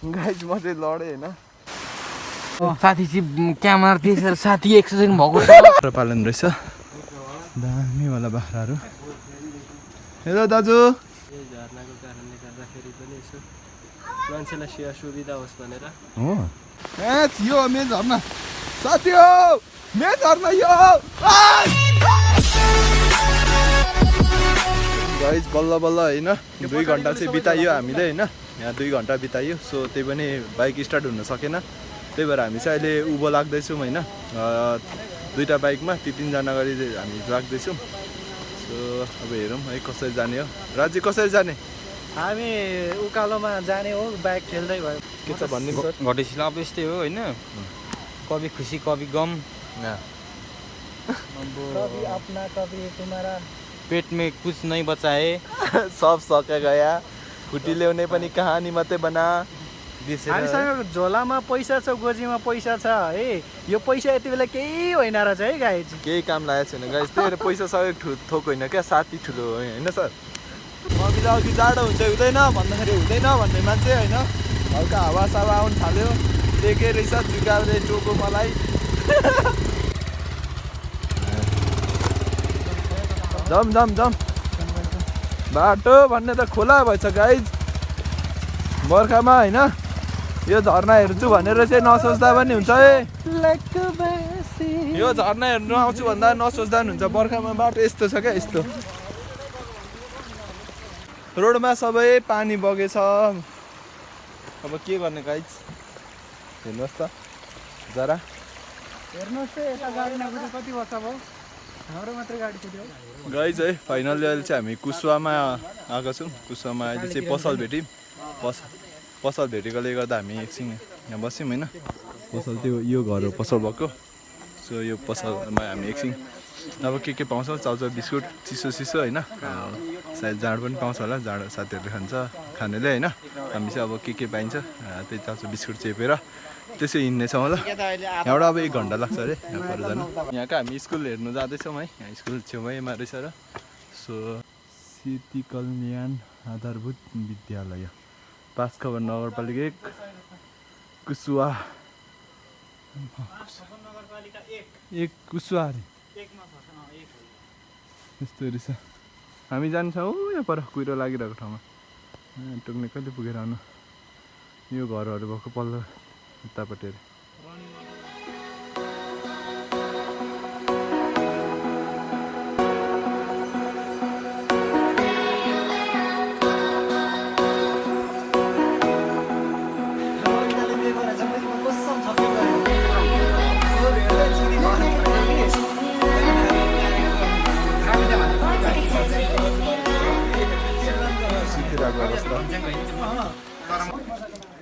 Guys म चाहिँ लडेँ होइन साथी चाहिँ क्यामेरा देखेर साथी एक्सर्साइज भएको छ पालन रहेछ दामीवाला बाख्राहरू हेलो दाजु झर्नाको कारणले गर्दाखेरि पनि यसो मान्छेलाई सेवा सुविधा होस् भनेर हो यो मेरो झर्ना साथी हो मेरो झर्ना यो गाइज बल्ल बल्ल होइन 2 घन्टा चाहिँ बितायो हामीले होइन यहाँ 2 घन्टा बितायो सो त्यही पनि बाइक स्टार्ट हुन सकेन त्यही भएर हामी चाहिँ अहिले उँभो लाग्दैछौँ होइन 2टा बाइकमा 3जना गरी हामी लाग्दैछौँ सो अब हेरौँ है कसरी जाने हो राज्य कसरी जाने हामी उकालोमा जाने हो बाइक ठेल्दै भयो के छ भन्ने सर घटेसीलाई अब यस्तै हो होइन कभी खुसी कभी गम कभी अपना कभी तुम्हारा पेट में कुछ नहीं बचाए सब सके गया खुट्टी ल्याउने पनि कहानी मात्रै बना हामीसँग झोलामा पैसा छ गोजीमा पैसा छ है यो पैसा यति बेला केही होइन रहेछ है गाइज केही काम लागेको छैन गाइज त्यही भएर पैसा सबै थोक होइन क्या साथी ठुलो होइन सर अघिलाई अघि जाडो हुन्छ हुँदैन भन्दाखेरि हुँदैन भन्ने मान्छे होइन हल्का हावासावा आउनु थाल्यो देखेँ रहेछ जुगाले टोको मलाई जम जम जम बाटो भन्ने त खोला भएछ गाइज बर्खामा होइन यो झर्ना हेर्छु भनेर चाहिँ नसोच्दा पनि हुन्छ है यो झर्ना हेर्नु आउँछु भन्दा नसोच्दा पनि हुन्छ बर्खामा बाटो यस्तो छ क्या यस्तो रोडमा सबै पानी बगेछ अब के गर्ने गाइज हेर्नुहोस् त जरा हेर्नुहोस् त यता गाडी नकुद्यो कति वर्ष भयो हाम्रो मात्रै गाडी कुद्यो गाइज है फाइनली अहिले चाहिँ हामी कुसुवामा आएको छौँ कुसुवामा अहिले चाहिँ पसल भेट्यौँ पसल भेटेकोले गर्दा हामी एकछिन यहाँ बस्यौँ होइन पसल त्यो यो घर हो पसल भएको सो यो पसलमा हामी एकछिन अब के पाउँछौँ चाउचाउ बिस्कुट चिसो चिसो होइन सायद जाँड पनि पाउँछ होला जाँड साथीहरूले खान्छ खानेले होइन हामी चाहिँ अब के पाइन्छ त्यही चाउचाउ बिस्कुट चेपेर त्यसै हिँड्नेछौँ होला यहाँबाट अब 1 घन्टा लाग्छ अरे यहाँ पर जानु यहाँको हामी स्कुल हेर्नु जाँदैछौँ है यहाँ स्कुल छेउमा रहेछ र सो सिटी कल्याण आधारभूत विद्यालय 5 खबर नगरपालिका 1 कुसुवा 1 कुसुवा यस्तो रहेछ हामी जान्छौँ यहाँ पर कुहिरो लागिरहेको ठाउँमा टोक्ने कहिले पुगेर आउनु यो घरहरू भएको पल्लो उतापट्टि अरे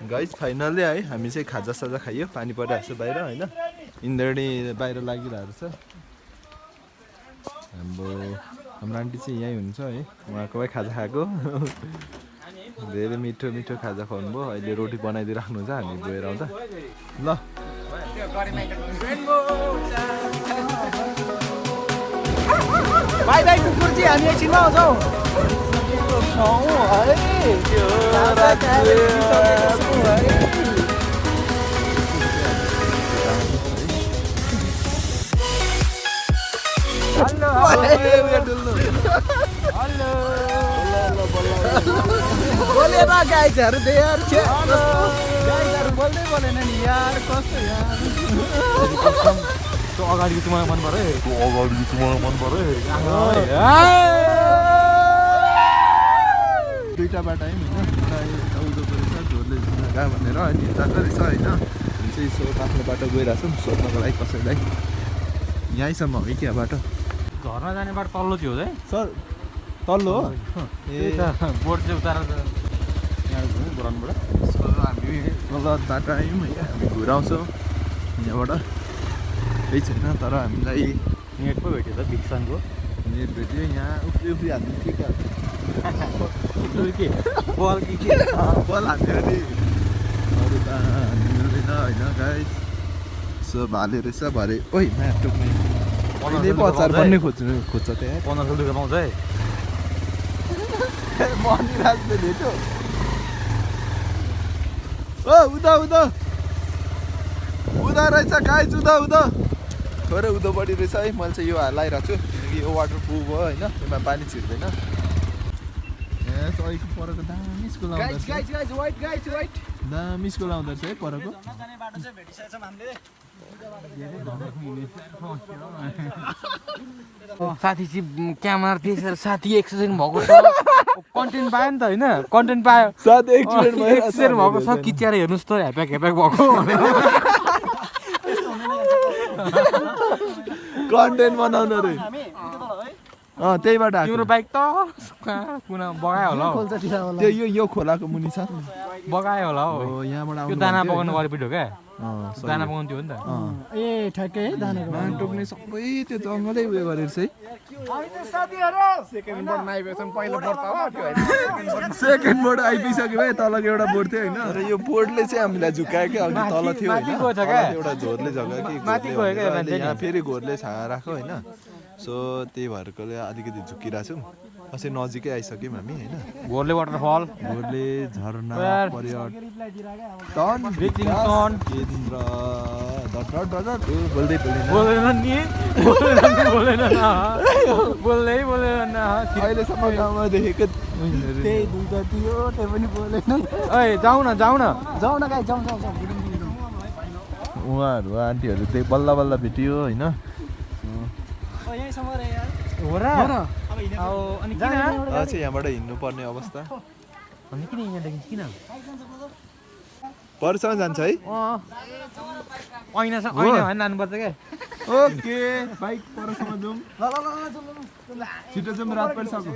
गाइज फाइनली है हामी चाहिँ खाजा साजा खाइयो पानी परिरहेको छ बाहिर होइन इन्द्रणी बाहिर लागिरहेको छ हाम्रो आन्टी चाहिँ यहीँ हुन्छ है उहाँकोमै खाजा खाएको धेरै मिठो मिठो खाजा खुवाउनु भयो अहिले रोटी बनाइदिइ राख्नुहुन्छ हामी गएर आउँदा ल बाई बाई कुकुर चाहिँ हामी एकछिनमा आउँछौँ बोलेर गाइजहरू यार गाइजहरू बोल्दै बोलेन नि यार कस्तो यार त्यो अगाडिको चाहिँ मलाई मन पऱ्यो दुईटा बाटो आयौँ होइन एउटा उदोको रहेछ झोरले झुगा भनेर अनि यताको रहेछ होइन हामी चाहिँ यसो आफ्नो बाटो गइरहेको छौँ सोध्नको लागि कसैलाई यहीँसम्म हो क्या बाटो झर्ना जाने बाटो तल्लो थियो है सर तल्लो हो ए बोर्ड चाहिँ उतार यहाँ ग्राउन्डबाट सो हामी गलत बाटो आयौँ होइन हामी घुराउँछौँ यहाँबाट केही छैन तर हामीलाई नेट पो भेट्यो त भिक्सनको नेट भेट्यो यहाँ उफ्री हाल्नु के के बल के बल हान्थ्यो नि अरू त हान्नु मिल्दैन होइन गाइस सो भाले रहेछ भरे ओइ म्याट टोक्ने अचार बन्ने खोज्छ त्यहाँ 1500 रुपियाँ पाउँछ है मनी राख्दै भेट्यो उदा उदा उदा रहेछ गाइज उदा थोरै उदो बढी रहेछ है। मैले चाहिँ यो लगाइरहेको छु किनकि यो वाटर प्रुफ हो होइन, त्यसमा पानी छिर्दैन। सहीको परको दामी स्कुल आउँदो रहेछ, दामी स्कुल आउँदो रहेछ है परको। साथी चाहिँ क्यामेरा त्यसरी साथी एक्सिडेन्ट भएको छ, कन्टेन्ट पायो नि त होइन, कन्टेन्ट पायो। साथी एक्सिडेन्ट भएको छ, किचेर हेर्नुहोस् त ह्याप्याक भएको कन्टेन्ट बनाउनु रे। त्यहीबाट तिम्रो बाइक त कुना बगायो होला हौ, त्यो यो खोलाको मुनि छ, बगायो होला हौ। यहाँबाट त्यो दाना पकाउनु गरेपछि हो क्या, दाना पकाउनु थियो नि त। ए ठ्याक्कै है दाना टोक्ने सबै त्यो जङ्गलै उयो गरेर चाहिँ सेकेन्ड बोर्ड आइपुगिसक्यो है। तलको एउटा बोर्ड थियो होइन, र यो बोर्डले चाहिँ हामीलाई झुकायो क्या, अघि तल थियो होइन, एउटा झोरले झगायो कि यहाँ फेरि घोरले राख्यो होइन। सो त्यही भएरकोले अलिकति झुकिरहेको छौँ। अझै नजिकै आइसक्यौँ हामी होइन। घोरले वाटरफल, घोरले झरना पर्यटन अहिलेसम्म गाउँमा देखेको त्यही दुईटा थियो, त्यही पनि बोलेन। जाउँ न गाई जाउँ उहाँहरू आन्टीहरू त्यही बल्ल बल्ल भेटियो होइन। हो र अनि किन चाहिँ यहाँबाट हिँड्नुपर्ने अवस्था, अनि किन यहाँदेखि किन परसम्म जान्छ है। ऐना लानुपर्छ क्या। ओके बाइक परसम्म जाउँ, छिटो जाउँ, रात परिसक्यो।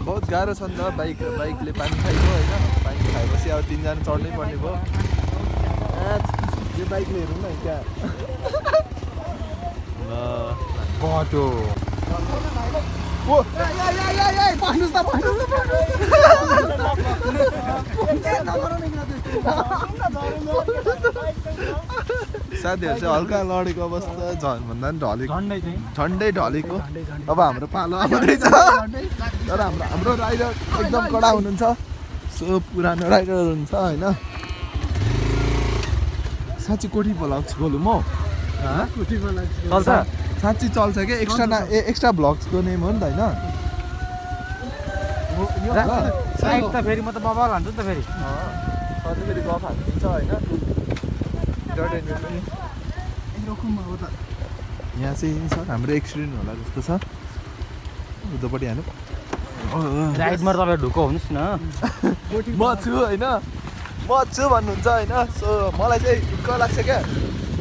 बहुत गाह्रो छ नि त बाइकले पानी खाइयो होइन। पानी खाएपछि अब 3 जना चढ्नै पर्ने भयो। यो बाइकले हेरौँ न क्या बाटो साथीहरू चाहिँ हल्का लडेको अवस्था भन्दा पनि ढलेको, झन्डै ढलेको। अब हाम्रो पालो आउँदैछ, तर हाम्रो राइडर एकदम कडा हुनुहुन्छ। सो पुरानो राइडर हुन्छ होइन। साँच्ची कोठी भ्लग्स खोलौँ म, चल्छ साँच्ची चल्छ क्या। एक्स्ट्रा भ्लग्सको नेम हो नि त होइन। साइड त फेरि म त बबाल हान्छु नि त फेरि। अझै फेरि गफ हालिदिन्छ होइन। यहाँ चाहिँ सर हाम्रो एक्सिडेन्ट होला जस्तो छ, उतापट्टि हाल्नु। राइडमा तपाईँ ढुक्क हुनुहोस् न। म छु होइन, म छु भन्नुहुन्छ होइन। सो मलाई चाहिँ ढुक्क लाग्छ क्या,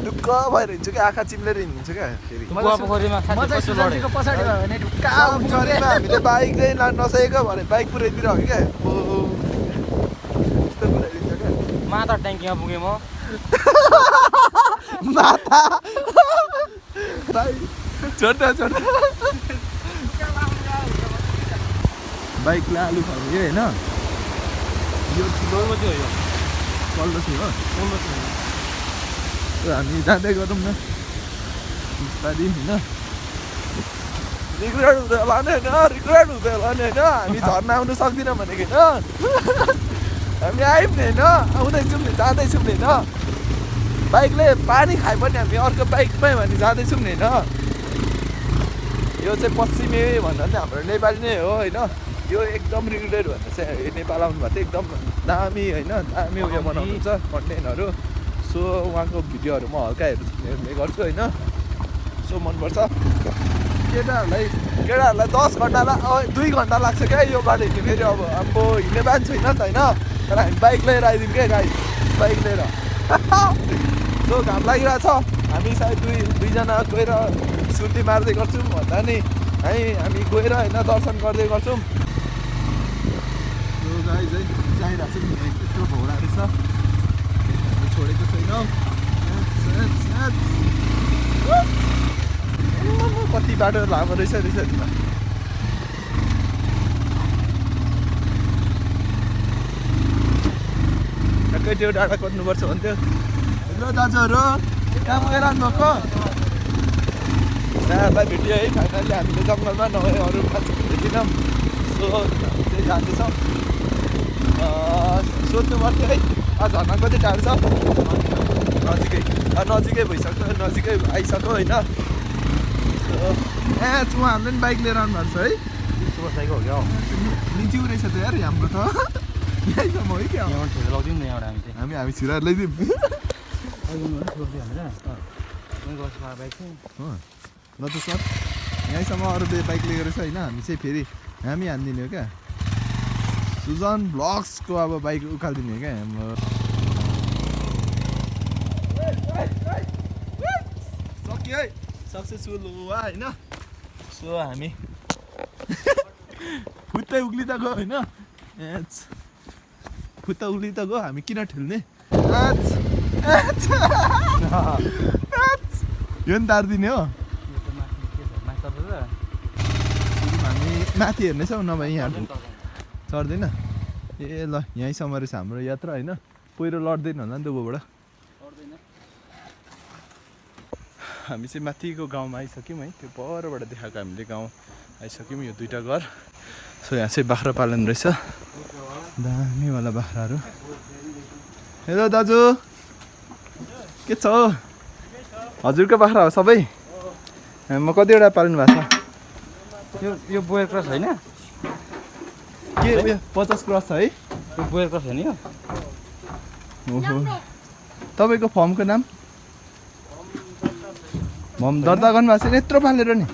ढुक्क भएर हिँड्छु क्या, आँखा चिम्लेर हिँड्छु क्या। फेरि पछाडि भयो भने ढुक्का हुन्छ अरे। हामीले बाइक चाहिँ नसकेको भने बाइक पुऱ्याइदिएर हो क्या, यस्तो पुऱ्याइदिन्छ क्या। माता ट्याङ्कीमा पुगेँ म। माता छोटा बाइकले आलु खाउने होइन। यो चल्दैछ हो, हामी जाँदै गरौँ न बिस्तारै होइन। रिग्रेट हुँदै होला नि होइन। हामी झर्ना आउनु सक्दिनँ भनेको होइन। हामी आयौँ नि होइन, आउँदैछौँ नि, जाँदैछौँ नि होइन। बाइकले पानी खाए पनि हामी अर्को बाइकमै भने जाँदैछौँ नि होइन। यो चाहिँ पश्चिमे भन्दा पनि हाम्रो नेपाली नै हो होइन। यो एकदम रिग्रेट भन्दा चाहिँ नेपाल आउनु भएको थियो, एकदम दामी होइन, दामी उयो बनाउनुहुन्छ कन्टेन्टहरू। सो उहाँको भिडियोहरू म हल्का हेर्ने गर्छु होइन। सो मनपर्छ। केटाहरूलाई 10 घन्टा 2 घन्टा लाग्छ क्या यो बाटो हिँड्ने। फेरि अब हिँड्ने बानी छैन नि त होइन, तर हामी बाइक लिएर आइदिउँ क्या गाई, बाइक लिएर। सो घाम लागिरहेछ, हामी सायद दुईजना गएर सुर्ती मार्दै गर्छौँ भन्दा नि हामी गएर होइन दर्शन गर्दै गर्छौँ। सो गाई चाहिँ चाहिरहेको छ नि, यस्तो भौराहरू छ, हामी छोडेको छैनौँ। कति बाटो लामो रहेछ ठ्याक्कै त्यो डाँडा कट्नुपर्छ भन्थ्यो। हेलो दाजुहरू, कहाँ गइरहनु भएको? यहाँहरूलाई भेटियो है फाइनली। हामीले जङ्गलमा नभए अरू मान्छे भेटिनौँ। सो चाहिँ जाँदैछौँ, सोध्नु पर्थ्यो है। झर्ना कति टाढो छ नजिकै भइसक्यो नजिकै आइसक्यो होइन चुवा हामीले पनि बाइक लिएर आउनु भएको छ है बसाइको हो क्या लिन्चिउ रहेछ त यार हाम्रो त यहीसम्म है क्या लगाउँदिउँ न एउटा हामी हामी छिराहरू ल्याइदिउँ ल त सर यहीँसम्म अरूले बाइक लिएको रहेछ होइन हामी चाहिँ फेरि हामी हानिदिने हो क्या सुजन ब्लग्सको अब बाइक उकालिदिने हो क्या हाम्रो सक्यो है सक्सेसफुल हो होइन सो हामी खुट्टै उक्लिँदा गयो होइन खुट्टा उक्लिँदा गयो हामी किन ठेल्ने यो नि तारिदिने हो हामी माथि हेर्नेछौँ नभए यहाँ चढ्दैन ए ल यहीँसम्म रहेछ हाम्रो यात्रा होइन पहिरो लड्दैन होला नि त ऊबाट हामी चाहिँ माथिको गाउँमा आइसक्यौँ है त्यो परबाट देखाएको हामीले गाउँ आइसक्यौँ यो दुईवटा घर सो यहाँ चाहिँ बाख्रा पालन रहेछ दामीवाला बाख्राहरू हेलो दाजु के छ हजुरको बाख्रा हो सबै म कतिवटा पाल्नु भएको छ यो बोयर क्रस होइन के उयो 50 क्रस छ है यो बोयर क्रस होइन यो ओहो तपाईँको फर्मको नाम फर्म दर्ता गर्नुभएको छैन यत्रो पालेर नि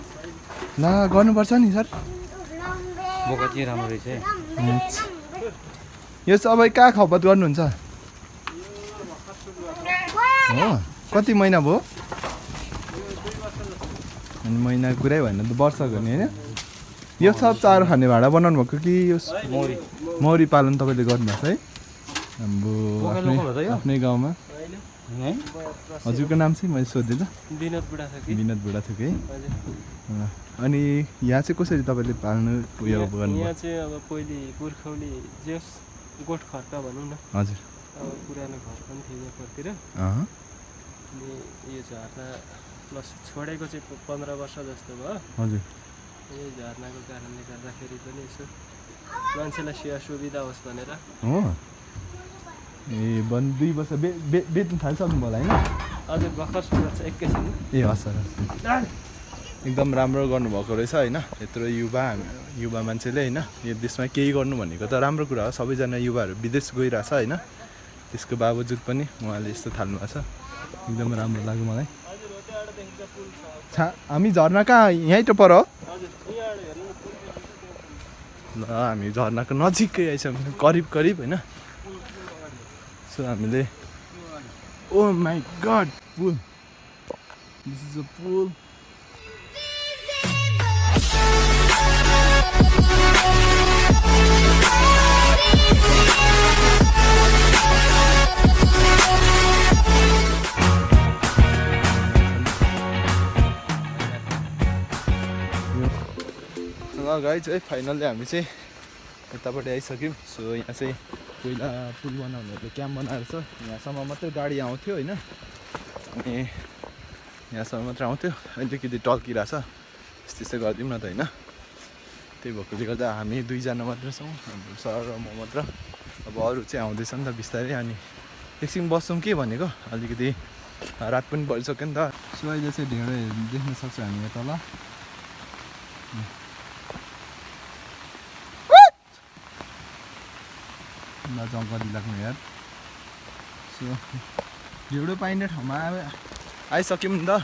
ला गर्नुपर्छ नि सर बोका चाहिँ राम्रो रहेछ यो सबै कहाँ खपत गर्नुहुन्छ हो कति महिना भयो अनि महिना कुरै भएन त वर्षको नि होइन यो सब चारो खाने भाँडा बनाउनु भएको कि यो मौरी पालन तपाईँले गर्नुभएको है हाम्रो आफ्नै गाउँमा हजुरको नाम चाहिँ मैले सोधेँ त विनोद बुढा थोक है अनि यहाँ चाहिँ कसरी तपाईँले पाल्नु उयो गर्नु यहाँ चाहिँ अब पहिले पुर्खौली जेस गोठ खर्का भनौँ न हजुर अब पुरानो घर पनि थियो यहाँतिर अनि यो झर्ना प्लस छोडेको चाहिँ 15 वर्ष जस्तो भयो हजुर यो झर्नाको कारणले गर्दाखेरि पनि यसो मान्छेलाई सेवा सुविधा होस् भनेर हो ए 2 वर्ष बेच्नु थालिसक्नु होला होइन अझै भर्खर सुरु छ एकैछिन ए हस् एकदम राम्रो गर्नुभएको रहेछ होइन यत्रो युवा मान्छेले होइन यो देशमा केही गर्नु भनेको त राम्रो कुरा हो सबैजना युवाहरू विदेश गइरहेछ होइन त्यसको बावजुद पनि उहाँले यस्तो थाल्नु भएको छ एकदम राम्रो लाग्यो मलाई हामी झर्ना कहाँ यहीँ त पर हो ल हामी झर्नाको नजिकै आइसक्यौँ करिब होइन सो हामीले oh my god pool this is a pool ल गाइज है फाइनल्ली हामी चाहिँ यतापट्टि आइसक्यौँ सो यहाँ चाहिँ पहिला पुल बनाउनेहरूले क्याम्प बनाएर छ यहाँसम्म मात्रै गाडी आउँथ्यो होइन अनि यहाँसम्म मात्रै आउँथ्यो अलिकति टल्किरहेछ त्यस्तै गरिदिउँ न त होइन त्यही भएकोले गर्दा हामी 2 जना मात्र छौँ हाम्रो सर र म मात्र अब अरू चाहिँ आउँदैछ नि त बिस्तारै अनि एकछिन बस्छौँ के भनेको अलिकति रात पनि भइसक्यो नि त सो अहिले चाहिँ ढेँडो देख्न सक्छौँ हामी यहाँ तल जङ्गली लाग्नु यार सो ढेँडो पाइने ठाउँमा आइसक्यौँ नि त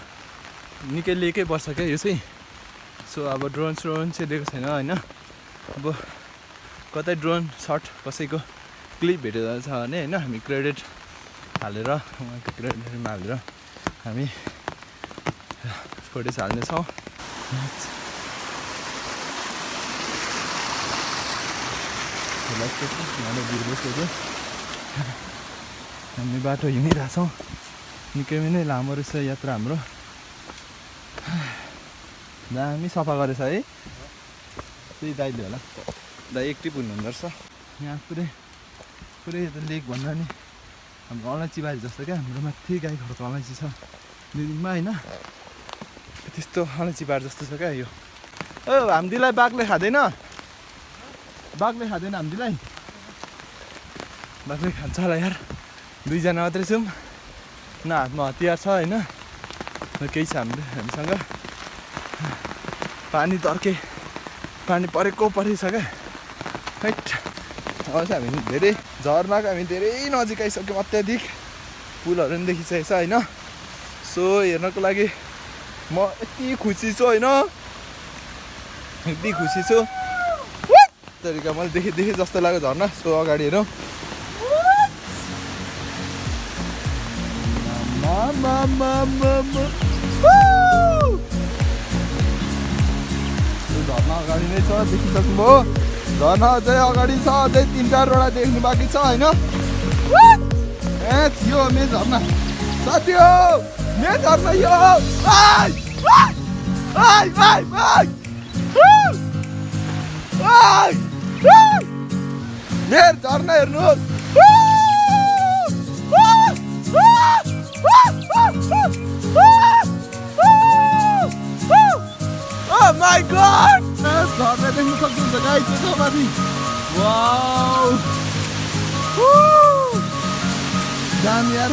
निकै लिएकै पर्छ क्या यो चाहिँ सो अब ड्रोन चाहिँ दिएको छैन होइन अब कतै ड्रोन सर्ट कसैको क्लिप भेटेर छ भने होइन हामी क्रेडिट हालेर उहाँको क्रेडिटमा हालेर हामी फुटेज हाल्नेछौँ हामी बाटो हिँडिरहेछौँ निकै नै लामो रहेछ यात्रा हाम्रो दामी सफा गरेछ है त्यही दाइले होला दाइ एक्टिभ हुनुहुँदो रहेछ यहाँ पुरै यता लेक भन्दा नि हाम्रो अलैँची बारी जस्तो क्या हाम्रो माथि गाई घरको अलैँची छ दिनमा होइन त्यस्तो अलैँची बार जस्तो छ क्या यो ओ हामीलाई बाघले खाँदैन बाघले खाँदैन हामीलाई बाघले खान्छ होला यार दुईजना मात्रै छौँ न हातमा हतियार छ होइन न केही छ हामीसँग पानी तर्के पानी परेको छ क्या हैट अब चाहिँ हामी धेरै झरनाको हामी धेरै नजिक आइसक्यौँ अत्याधिक पुलहरू पनि देखिसकेको छ होइन सो हेर्नको लागि म यति खुसी छु होइन यति खुसी छु तरिका मैले देखेँ जस्तो लाग्यो झर्ना सो अगाडि हेरौँ झर्ना अगाडि नै छ देखिसक्नुभयो झर्ना अझै अगाडि छ अझै 3-4वटा देख्नु बाँकी छ होइन ए थियो मेरो झर्ना साथी हो मेरो झर्ना यो मेरो झर्ना हेर्नुहोस् Oh my god! झर्ना देख्न सक्नुहुन्छ गाइस यसो माथि वाउ दामी यार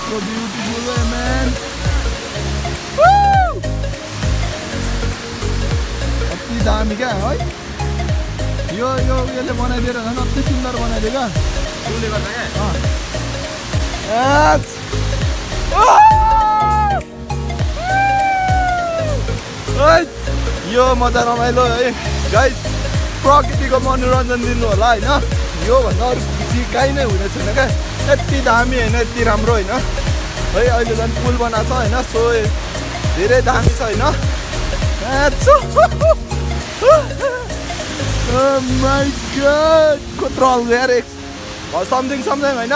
so beautiful way man अति दामी क्या है यो यसले बनाइदिएर झन् अति सुन्दर बनाइदियो क्या उसले गर्दा क्या यो मजा रमाइलो है गाइस प्रकृतिको मनोरञ्जन दिनु होला होइन यो भन्दा अरू खुसी काहीँ नै हुने छैन क्या यति दामी होइन यति राम्रो होइन है अहिले झन् पुल बनाएको छ होइन सो धेरै दामी छ होइन कत्रो हल्को यार समथिङ होइन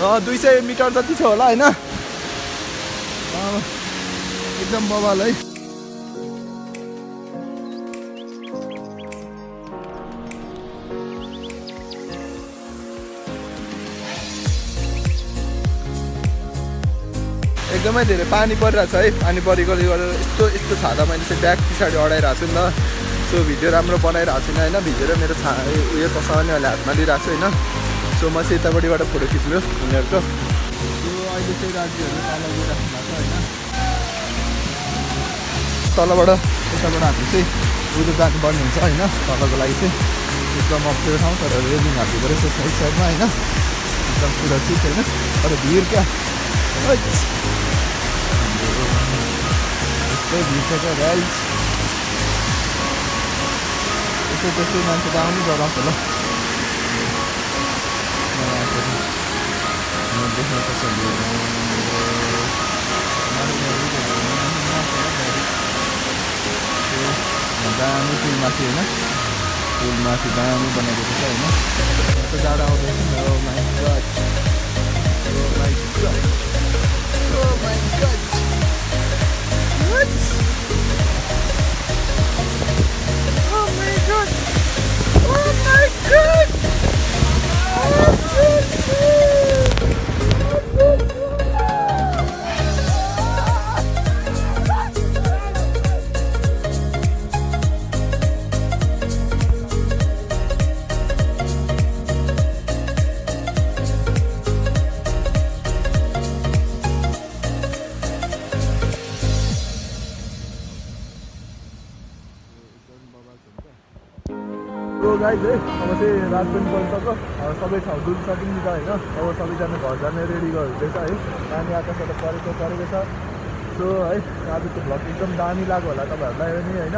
200 मिटर जति छ होला होइन एकदम बवाल है एकदमै धेरै पानी परिरहेको छ है पानी परेकोले गर्दा यस्तो छाता मैले चाहिँ ब्याग पछाडि अडाइरहेको छु नि त सो भिडियो राम्रो बनाइरहेको छुइनँ होइन भिडियो र मेरो उयो चस्मा पनि अहिले हातमा लिइरहेको छु होइन सो म चाहिँ यतापट्टिबाट फोटो खिच्नु उनीहरूको सो अहिले चाहिँ राज्यहरू तल गइराख्नु भएको छ होइन तलबाट यताबाट हामी चाहिँ उयो जानुपर्ने हुन्छ होइन तलको लागि चाहिँ एकदम अप्ठ्यारो ठाउँ तर रेलिङ हाल्नु पऱ्यो साइड साइडमा होइन एकदम सुरक्षित होइन तर भिड क्या यस्तै भिड छ क्या गाइस त्यस्तै मान्छे त आउनु डराउँछ ल देख्न सक्छ दामी पुलमाथि होइन पुलमाथि दामी बनाइदिएको छ होइन यस्तो जाडो आउँदैछ नि Oh my god What? Oh my god! Oh my god! Guys है अब चाहिँ रात पनि परिसक्यो सबै ठाउँ डुलिसक्यौँ नि त होइन अब सबैजना घर जाने रेडी गर्दैछ है पानी आकाशबाट परेको छ सो है आजको भ्लग एकदम दामी लाग्यो होला तपाईँहरूलाई पनि होइन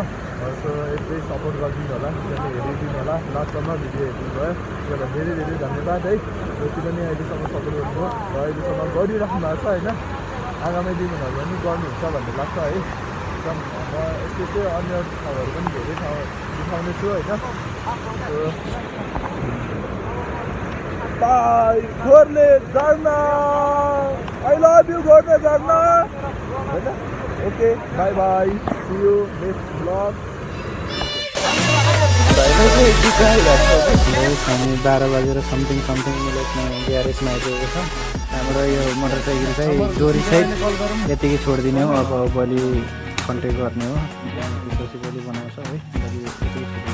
सो यस्तै सपोर्ट गरिदिनु होला हेरिदिनु होला लास्टसम्म भिडियो हेरिदिनु भयो त्यसलाई धेरै धेरै धन्यवाद है जति पनि अहिलेसम्म सपोर्ट गर्नुभयो र अहिलेसम्म गरिराख्नु भएको छ होइन आगामी दिनहरू पनि गर्नुहुन्छ भन्ने लाग्छ है एकदम म यस्तै अन्य ठाउँहरू पनि धेरै ठाउँ देखाउने छु होइन Bye, Ghorle Jharnale. I love you, Ghorle Jharnale. Okay, bye bye. See you next vlog. हामी 12 बजेर समथिङ मिनटमा ग्यारेजमा आइपुगेको छ हाम्रो यो मोटरसाइकल चाहिँ चोरी चाहिँ यतिकै छोडिदिने हो अब भोलि कन्ट्याक्ट गर्ने हो भोलि बनाउँछ है